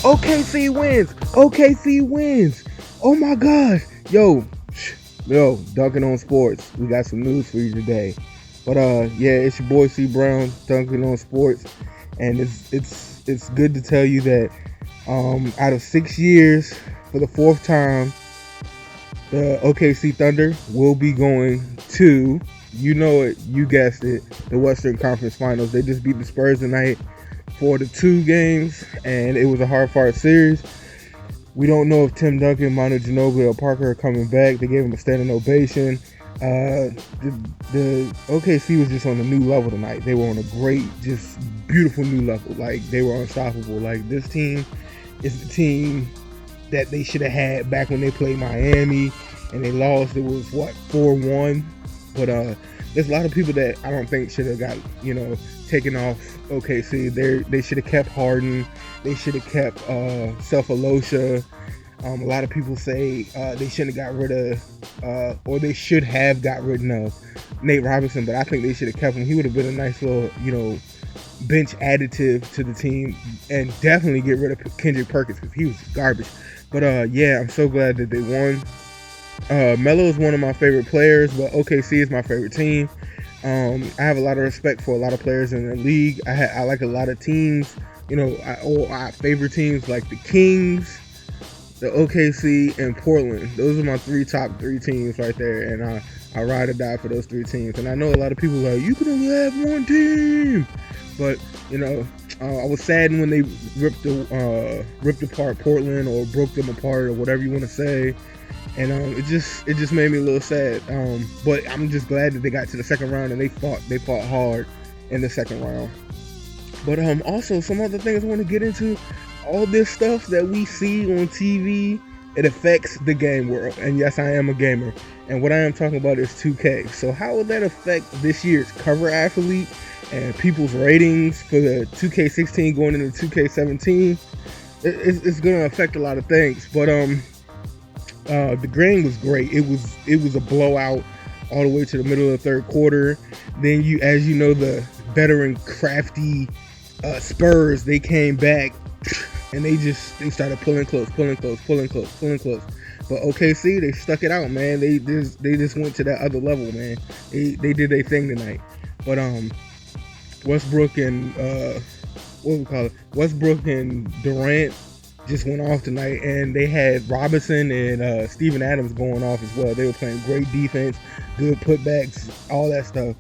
OKC wins. OKC wins. Oh my gosh. Yo, Dunkin on Sports. We got some news for you today. But yeah, it's your boy CeeBrown, Dunkin on Sports, and it's good to tell you that out of 6 years, for the fourth time, the OKC Thunder will be going to, you know it, you guessed it, the Western Conference Finals. They just beat the Spurs tonight for the 2 games, and it was a hard-fought series. We don't know if Tim Duncan, Manu Ginobili, or Parker are coming back. They gave him a standing ovation. The OKC was just on a new level tonight. They were on a great, just beautiful new level. Like, they were unstoppable. Like, this team is the team that they should have had back when they played Miami and they lost. It was 4-1. But there's a lot of people that I don't think should have got, taken off OKC. They should have kept Harden. They should have kept Cephalosha. A lot of people say they shouldn't have got rid of, or they should have got rid of Nate Robinson, but I think they should have kept him. He would have been a nice little, bench additive to the team, and definitely get rid of Kendrick Perkins because he was garbage. But yeah, I'm so glad that they won. Melo is one of my favorite players, but OKC is my favorite team. I have a lot of respect for a lot of players in the league. I like a lot of teams. I favor teams like the Kings, the OKC, and Portland. Those are my top three teams right there, and I ride or die for those 3 teams. And I know a lot of people are like, you can only have one team, but I was saddened when they ripped apart Portland, or broke them apart, or whatever you want to say. And it just made me a little sad. But I'm just glad that they got to the second round and they fought hard in the second round. But also some other things I want to get into. All this stuff that we see on TV, it affects the game world. And yes, I am a gamer. And what I am talking about is 2K. So how will that affect this year's cover athlete and people's ratings for the 2K16 going into 2K17? It's going to affect a lot of things. But the game was great. It was a blowout all the way to the middle of the third quarter. Then as you know, the veteran crafty Spurs, they came back and they started pulling close. But OKC, they stuck it out, man. They just went to that other level, man. They did their thing tonight. But Westbrook and Westbrook and Durant just went off tonight, and they had Robinson and Steven Adams going off as well. They were playing great defense, good putbacks, all that stuff.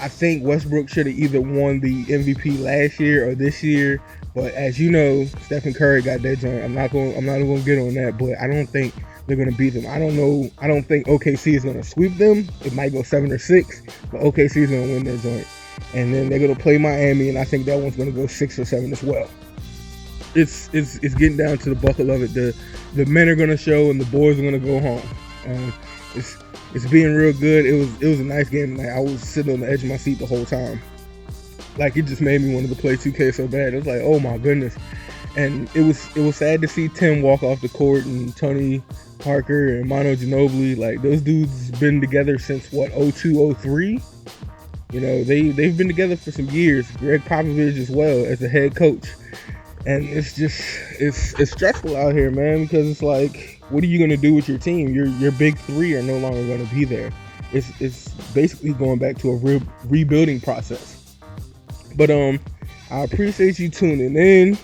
I think Westbrook should have either won the MVP last year or this year, but as you know, Stephen Curry got that joint. I'm not going to get on that, but I don't think they're going to beat them. I don't think OKC is going to sweep them. It might go 7 or 6, but OKC is going to win that joint. And then they're going to play Miami, and I think that one's going to go 6 or 7 as well. It's getting down to the buckle of it. The men are going to show, and the boys are going to go home. It's being real good. It was a nice game tonight. I was sitting on the edge of my seat the whole time. Like, it just made me want to play 2K so bad. It was like, oh my goodness. And it was sad to see Tim walk off the court, and Tony Parker and Manu Ginobili. Like, those dudes been together since 02, 03. They've been together for some years. Greg Popovich as well as the head coach. And it's stressful out here, man, because it's like, what are you going to do with your team? Your big 3 are no longer going to be there. It's basically going back to a rebuilding process. But I appreciate you tuning in.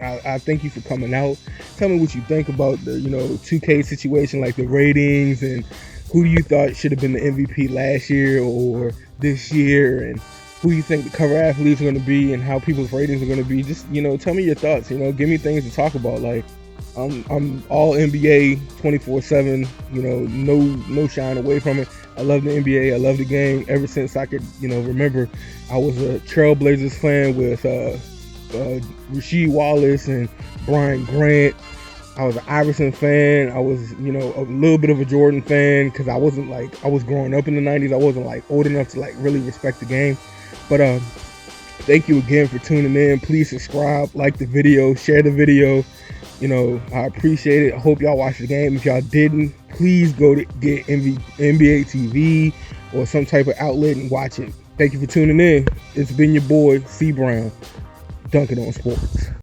I thank you for coming out. Tell me what you think about the 2K situation, like the ratings, and who you thought should have been the MVP last year or this year, and who you think the cover athletes are going to be, and how people's ratings are going to be. Just tell me your thoughts. Give me things to talk about. Like, I'm all NBA 24/7. No shying away from it. I love the NBA. I love the game. Ever since I could remember, I was a Trailblazers fan with Rasheed Wallace and Brian Grant. I was an Iverson fan. I was a little bit of a Jordan fan because I was growing up in the 90s. I wasn't old enough to really respect the game. But thank you again for tuning in. Please subscribe, like the video, share the video. I appreciate it. I hope y'all watched the game. If y'all didn't, please go to get NBA TV or some type of outlet and watch it. Thank you for tuning in. It's been your boy, CeeBrown, Dunkin on Sports.